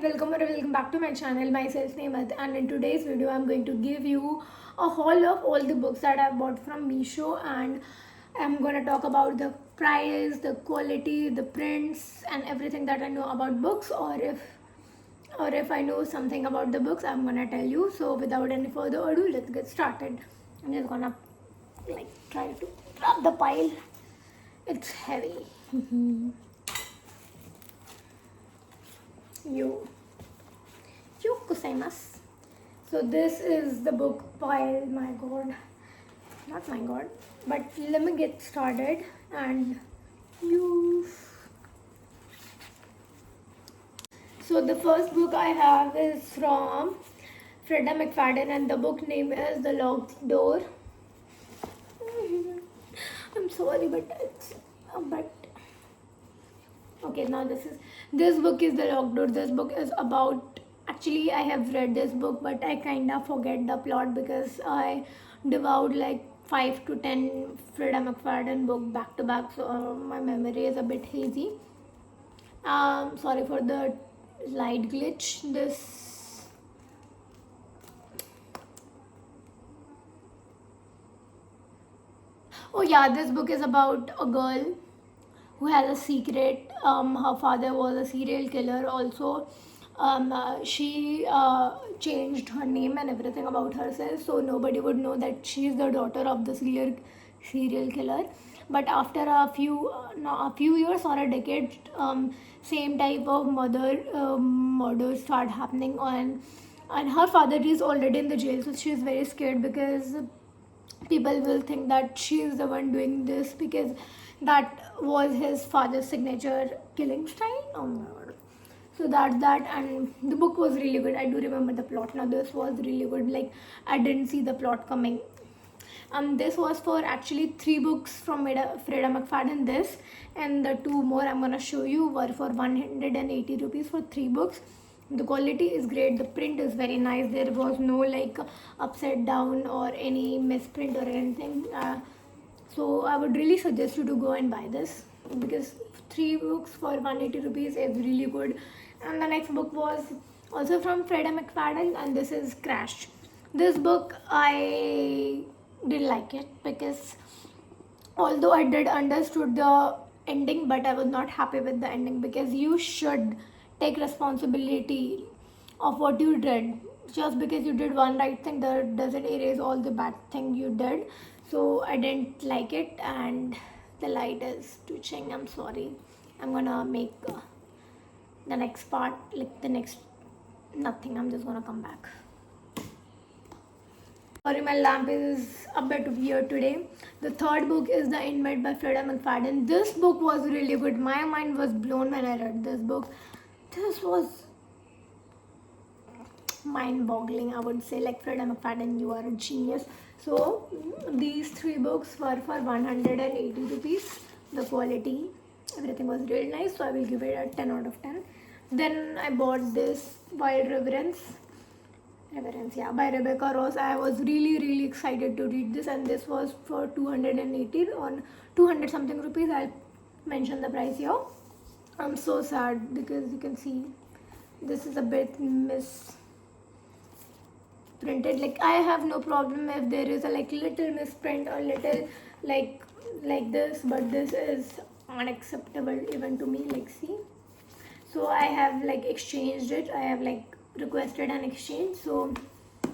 welcome back to my channel. Myself Neamat, and in today's video I'm going to give you a haul of all the books that I bought from Meesho, and I'm gonna talk about the price, the quality, the prints, and everything that I know about books, or if I know something about the books, I'm gonna tell you. So without any further ado, let's get started. I'm just gonna try to grab the pile. It's heavy. You kusaimasu. So this is the book pile. My god, not my god, but let me get started. And you. So the first book I have is from Freida McFadden, and the book name is The Locked Door. I'm sorry, but it's but okay. Now this book is The Locked Door. This book is about, actually I have read this book, but I kind of forget the plot because I devoured like 5 to 10 Freida McFadden book back to back, so my memory is a bit hazy. Sorry for the light glitch. This book is about a girl who has a secret. Her father was a serial killer also. She changed her name and everything about herself, so nobody would know that she is the daughter of the serial killer. But after a few years or a decade, same type of murders start happening on, and her father is already in the jail, so she is very scared because people will think that she is the one doing this because that was his father's signature killing style. Oh my god. So that, and the book was really good. I do remember the plot. Now this was really good. Like, I didn't see the plot coming. This was for actually 3 books from Freida McFadden. This and the 2 more I'm gonna show you were for 180 rupees for 3 books. The quality is great. The print is very nice. There was no like upside down or any misprint or anything. So I would really suggest you to go and buy this because 3 books for 180 rupees is really good. And the next book was also from Freida McFadden, and this is Crash. This book I didn't like it because although I did understood the ending, but I was not happy with the ending because you should take responsibility of what you did. Just because you did one right thing, that doesn't erase all the bad thing you did. So I didn't like it, and the light is twitching. I'm sorry. I'm gonna make the next part, like the next nothing. I'm just gonna come back. Sorry, my lamp is a bit weird today. The third book is The Inmate by Freida McFadden. This book was really good. My mind was blown when I read this book. This was mind-boggling, I would say. Like, Freida McFadden, you are a genius. So these 3 books were for 180 rupees. The quality, everything was really nice, so I will give it a 10 out of 10. Then I bought this by Reverence, by Rebecca Ross. I was really excited to read this, and this was for 280 on 200 something rupees. I'll mention the price here. I'm so sad because you can see this is a bit misprinted. Like, I have no problem if there is a like little misprint or little like this, but this is unacceptable even to me. Like, see, so I have like exchanged it. I have like requested an exchange, so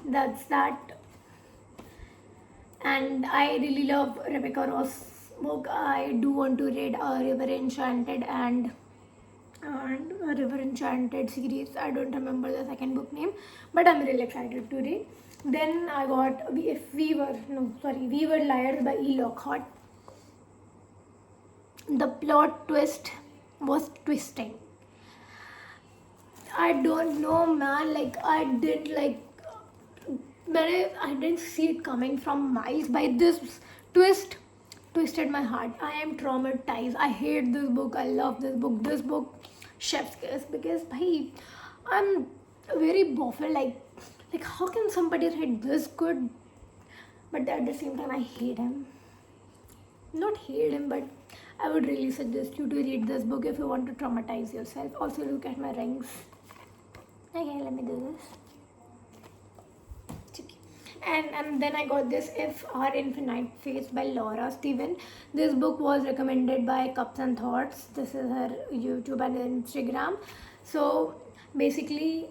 that's that. And I really love Rebecca Ross book. I do want to read a River Enchanted and a River Enchanted series. I don't remember the second book name, but I'm really excited to read. Then I got We Were Liars by E. Lockhart. The plot twist was twisting. I don't know, man. Like, I didn't see it coming from miles. By this twist twisted my heart. I am traumatized. I hate this book. I love this book. This book, chef's kiss, because I'm very baffled. Like how can somebody write this good? But at the same time, I hate him. Not hate him, but I would really suggest you to read this book if you want to traumatize yourself. Also, look at my rings. Okay, let me do this. And then I got this If Our Infinite Face by Laura Steven. This book was recommended by Cups and Thoughts. This is her YouTube and Instagram. So basically,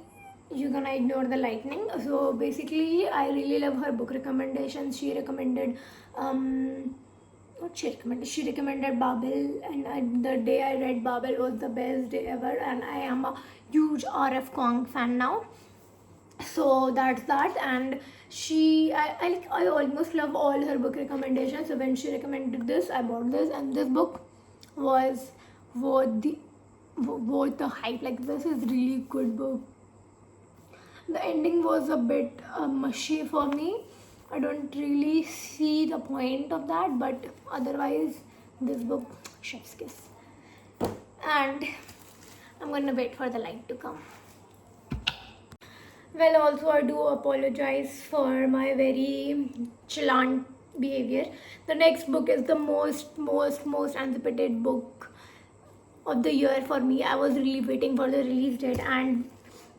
you're gonna ignore the lightning. So basically, I really love her book recommendations. She recommended what she recommended? She recommended Babel, and the day I read Babel was the best day ever. And I am a huge RF Kong fan now. So that's that. And I almost love all her book recommendations. So when she recommended this, I bought this, and this book was worth the worth the hype. Like, this is really good book. The ending was a bit mushy for me. I don't really see the point of that, but otherwise this book, chef's kiss. And I'm gonna wait for the light to come. Well, also I do apologize for my very chillant behavior. The next book is the most anticipated book of the year for me. I was really waiting for the release date, and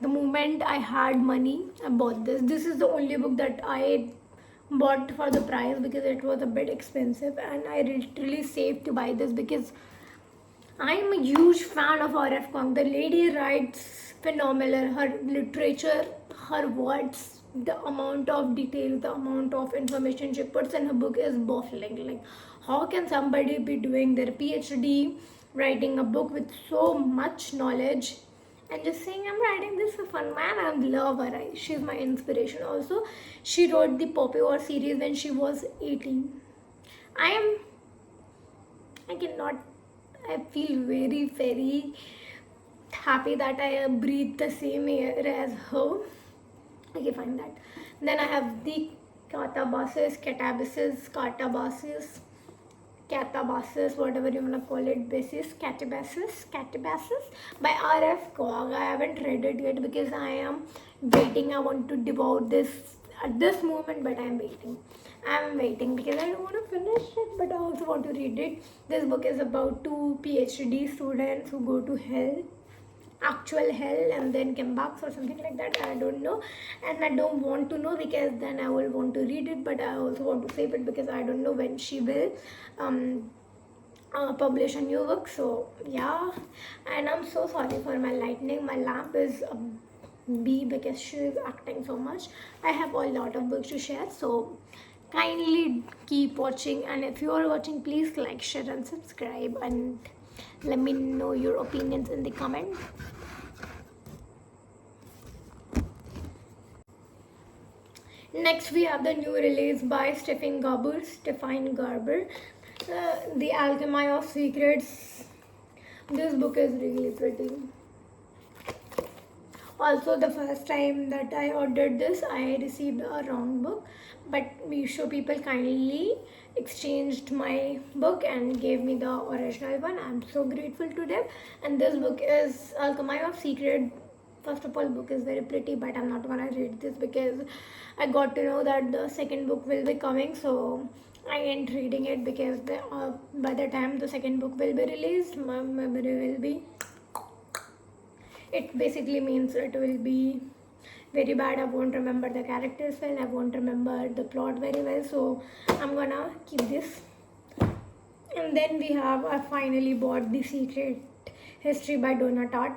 the moment I had money, I bought this. This is the only book that I bought for the price because it was a bit expensive, and I literally saved to buy this because I'm a huge fan of R.F. Kong. The lady writes phenomenal. Her literature, her words, the amount of detail, the amount of information she puts in her book is baffling. Like, how can somebody be doing their PhD, writing a book with so much knowledge, and just saying, I'm writing this for fun? Man, I love her. She's my inspiration. Also, she wrote the Poppy War series when she was 18. I cannot, I feel very, very happy that I breathe the same air as her. Okay, fine that. Then I have the Katabasis, whatever you wanna call it, Katabasis by R.F. Kamogawa. I haven't read it yet because I am waiting. I want to devour this at this moment, but I'm waiting because I don't want to finish it, but I also want to read it. This book is about two PhD students who go to hell, actual hell, and then come back or something like that. I don't know, and I don't want to know because then I will want to read it, but I also want to save it because I don't know when she will publish a new book. So yeah, and I'm so sorry for my lightning. My lamp is B because she is acting so much. I have a lot of books to share, so kindly keep watching, and if you are watching, please like, share and subscribe, and let me know your opinions in the comment. Next we have the new release by Stefan Garber, The Alchemy of Secrets. This book is really pretty. Also, the first time that I ordered this, I received a wrong book, but Meesho people kindly exchanged my book and gave me the original one. I'm so grateful to them. And this book is Alchemy of Secret. First of all, book is very pretty, but I'm not gonna read this because I got to know that the second book will be coming, so I ain't reading it because by the time the second book will be released, my memory will be, it basically means it will be very bad. I won't remember the characters well, I won't remember the plot very well, so I'm gonna keep this. And then we have, I finally bought The Secret History by Donna Tartt.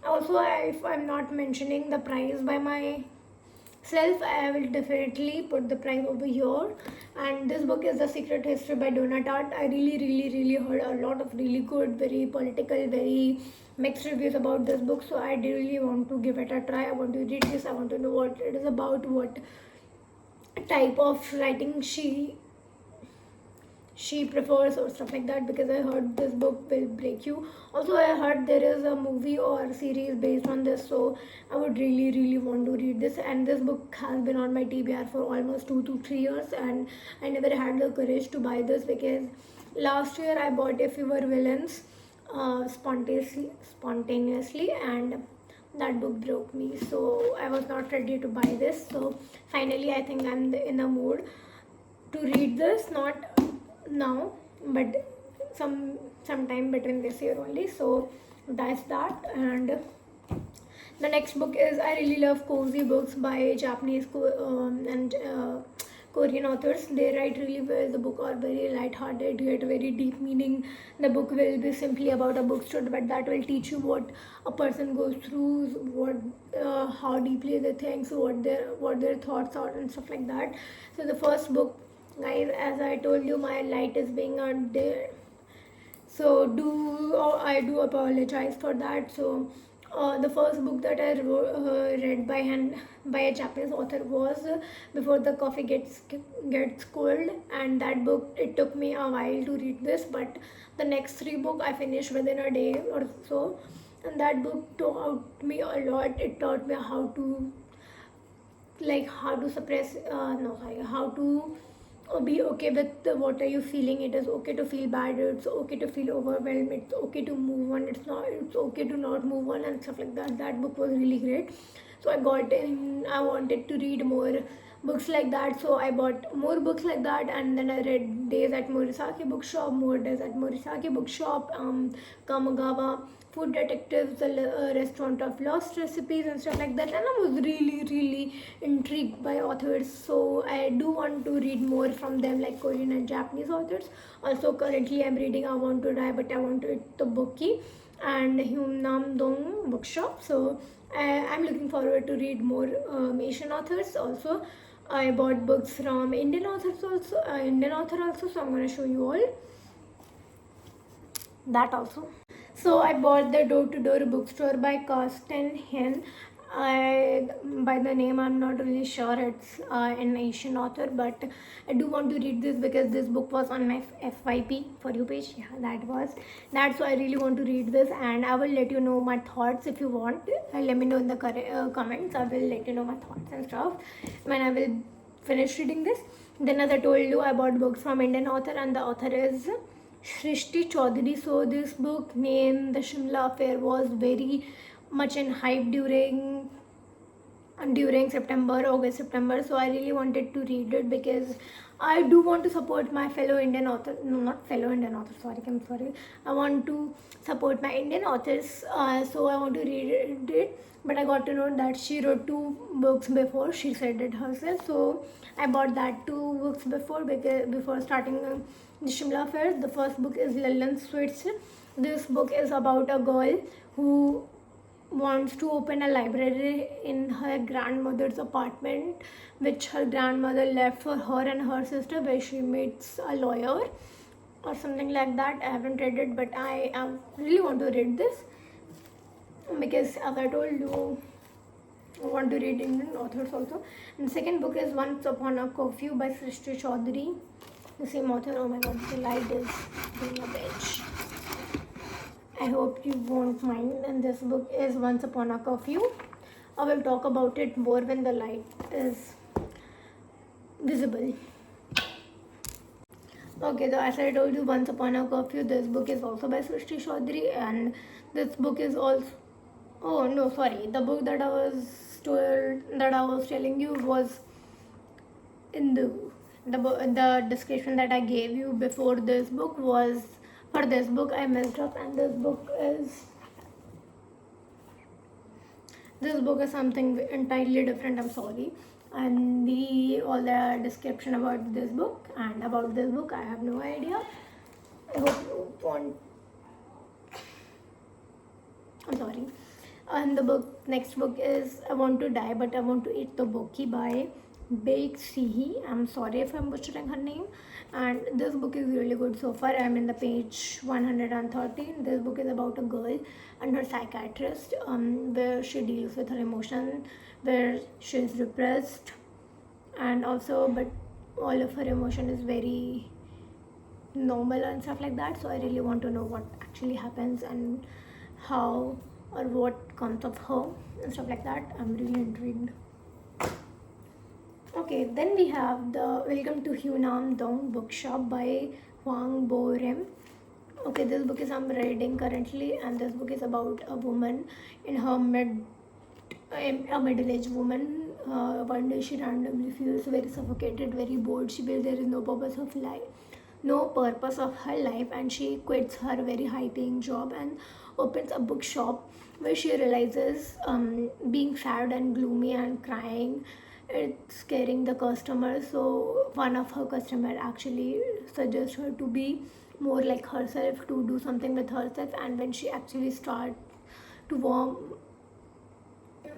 Also, if I'm not mentioning the price by myself, I will definitely put the price over here. And this book is The Secret History by Donna Tartt. I really heard a lot of really good, very political, very mixed reviews about this book, so I really want to give it a try. I want to read this. I want to know what it is about, what type of writing she prefers or stuff like that, because I heard this book will break you. Also, I heard there is a movie or series based on this, so I would really want to read this. And this book has been on my TBR for almost 2 to 3 years, and I never had the courage to buy this because last year I bought If We Were Villains spontaneously, and that book broke me, so I was not ready to buy this. So finally I think I'm in a mood to read this, not now but sometime between this year only. So that's that. And The next book is, I really love cozy books by Japanese and Korean authors. They write really well. The book are very light-hearted, yet very deep meaning. The book will be simply about a bookstore, but that will teach you what a person goes through, how deeply they think, so what their thoughts are and stuff like that. So the first book, guys, as I told you, my light is being out there. So I do apologize for that. So the first book that I read by a Japanese author was Before the Coffee Gets Cold, and that book, it took me a while to read this, but the next three book I finished within a day or so, and that book taught me a lot. It taught me how to suppress no sorry how to be okay with what are you feeling. It is okay to feel bad, it's okay to feel overwhelmed, it's okay to move on, it's okay to not move on and stuff like that. That book was really great. So I wanted to read more books like that, so I bought more books like that, and then I read Days at Morisaki Bookshop, More Days at Morisaki Bookshop, Kamogawa, Food Detectives, the Restaurant of Lost Recipes and stuff like that, and I was really really intrigued by authors, so I do want to read more from them, like Korean and Japanese authors. Also currently I'm reading I Want to Die But I Want to Eat Tteokbokki and hyunam-dong bookshop. So I'm looking forward to read more Asian authors. Also I bought books from Indian authors also, so I'm going to show you all that also. So I bought the door-to-door bookstore by Karsten Hen. By the name, I'm not really sure it's an Asian author, but I do want to read this because this book was on my FYP for you page. Yeah, that's why I really want to read this, and I will let you know my thoughts if you want. Let me know in the comments. I will let you know my thoughts and stuff when I will finish reading this. Then, as I told you, I bought books from Indian author, and the author is Shrishti Chaudhary. So this book named The Shimla Affair was very much in hype during September. So I really wanted to read it because I do want to support my fellow Indian author. No, not fellow Indian author. Sorry. I want to support my Indian authors. So I want to read it. But I got to know that she wrote 2 books before. She said it herself. So I bought that 2 books before starting the Shimla Affair. The first book is Lallan Sweets. This book is about a girl who wants to open a library in her grandmother's apartment, which her grandmother left for her and her sister, where she meets a lawyer or something like that. I haven't read it, but I really want to read this because, as I told you, I want to read Indian authors also. And the second book is Once Upon a Curfew by Shrishti Chaudhary, the same author. Oh my god, the light is being a bitch. I hope you won't mind. And this book is Once Upon a Curfew. I will talk about it more when the light is visible. Okay, so as I told you, Once Upon a Curfew, this book is also by Shrishti Chaudhary, and this book is also... Oh no, sorry. The book that I was telling you was in the description that I gave you before this book was for this book. I messed up, and this book is something entirely different. I'm sorry. And all the description about this book and about this book, I have no idea. I hope you want. I'm sorry. And the next book is I Want to Die But I Want to Eat Tteokbokki by Baek Sihi. I'm sorry if I'm butchering her name. And this book is really good so far. I'm in the page 113. This book is about a girl and her psychiatrist, where she deals with her emotion, where she is repressed, and also, but all of her emotion is very normal and stuff like that. So I really want to know what actually happens and how or what comes of her and stuff like that. I'm really intrigued. Okay, then we have the Welcome to hyunam-dong bookshop by Hwang Bo-rem. Okay, this book is I'm reading currently, and this book is about a woman in her middle-aged woman. One day she randomly feels very suffocated, very bored. She feels there is no purpose of her life, and she quits her very high-paying job and opens a bookshop where she realizes being sad and gloomy and crying, it's scaring the customers. So one of her customers actually suggests her to be more like herself, to do something with herself. And when she actually starts to warm,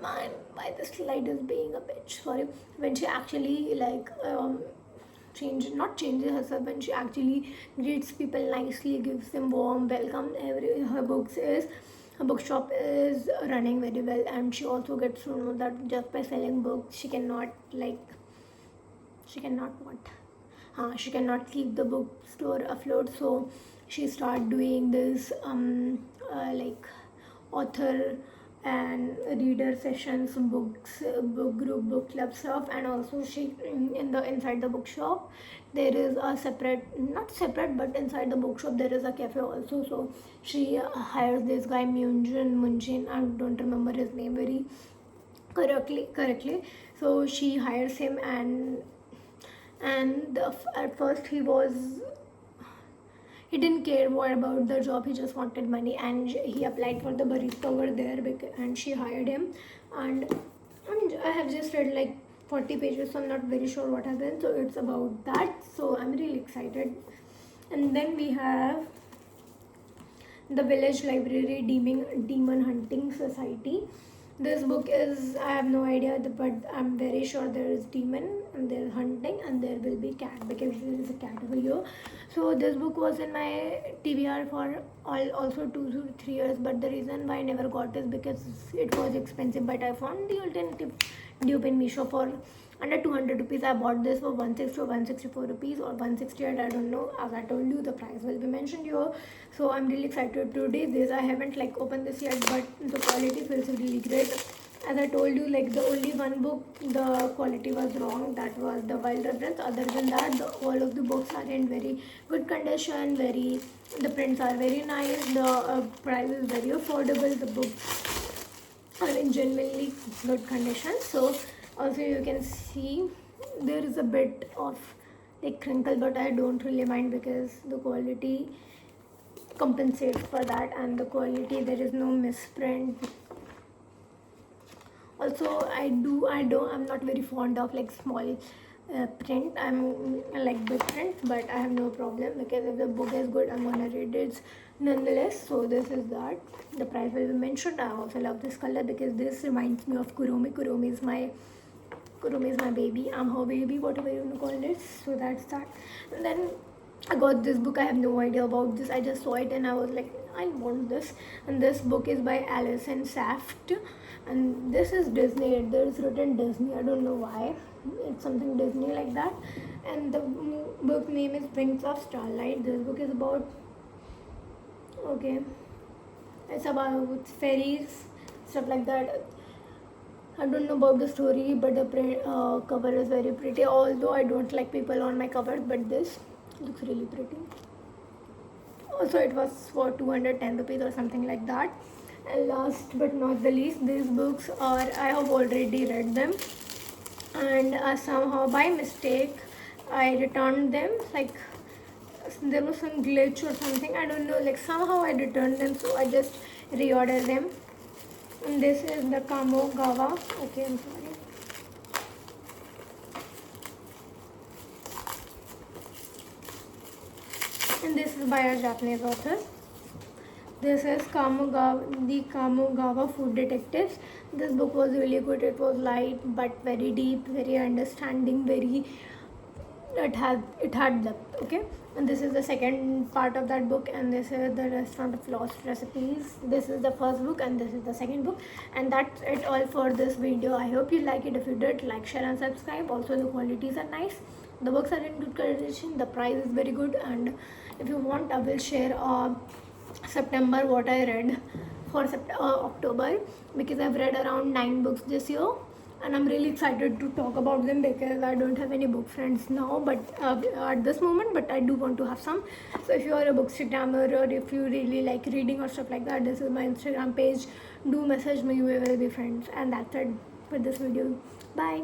man, why this slide is being a bitch, sorry, when she actually like changes herself, when she actually greets people nicely, gives them warm welcome, her bookshop is running very well. And she also gets to know that just by selling books she cannot keep the bookstore afloat. So she started doing this like author and reader sessions, books, book group, book club stuff. And also she in the inside the bookshop there is a separate, not separate, but inside the bookshop there is a cafe also. So she hires this guy Munjin, I don't remember his name very correctly. So she hires him, and at first he didn't care more about the job, he just wanted money. And he applied for the barista over there, and she hired him. And I have just read like 40 pages, so I'm not very sure what happened. So it's about that, so I'm really excited. And then we have the Village Library Demon Hunting Society. This book is, I have no idea, but I'm very sure there is demon and there is hunting and there will be cat, because there is a cat over here. So this book was in my TBR for also 2 to 3 years, but the reason why I never got is because it was expensive. But I found the alternative dupe in Meesho for under 200 rupees. I bought this for 160 or 164 rupees or 168, I don't know. As I told you, the price will be mentioned here. So I'm really excited to read this. I haven't like opened this yet, but the quality feels really great. As I told you, like the only one book the quality was wrong, that was the Wild Reverence. Other than that, all of the books are in very good condition. The prints are very nice. The price is very affordable. The books are in genuinely good condition. So also you can see there is a bit of like crinkle, but I don't really mind because the quality compensates for that. And the quality, there is no misprint. Also I'm not very fond of like small print. I'm like big print, but I have no problem because if the book is good, I'm gonna read it nonetheless. So this is that. The price will be mentioned. I also love this color because this reminds me of Kurumi. Kurumi is my baby. I'm her baby, whatever you want to call it. So that's that. And then I got this book. I have no idea about this. I just saw it and I was like, I want this. And this book is by Alison Saft. And this is Disney. There's written Disney. I don't know why. It's something Disney like that. And the book name is Wings of Starlight. This book is about, it's about fairies, stuff like that. I don't know about the story, but the cover is very pretty. Although I don't like people on my covers, but this looks really pretty. Also, it was for 210 rupees or something like that. And last but not the least, these books are, I have already read them, and somehow by mistake I returned them. Like there was some glitch or something, I don't know, like somehow I returned them, so I just reordered them. And this is the Kamogawa. Okay, I'm sorry. And this is by a Japanese author. This is the Kamogawa Food Detectives. This book was really good. It was light but very deep, very understanding, it had depth. Okay, and this is the second part of that book, and this is the Restaurant of Lost Recipes. This is the first book and this is the second book. And that's it all for this video. I hope you like it. If you did, like, share and subscribe. Also, the qualities are nice, the books are in good condition, the price is very good. And if you want, I will share September what I read for October, because I've read around 9 books this year. And I'm really excited to talk about them because I don't have any book friends now, but at this moment, but I do want to have some. So if you are a bookstagrammer, or if you really like reading or stuff like that, this is my Instagram page. Do message me, we will be friends. And that's it for this video. Bye.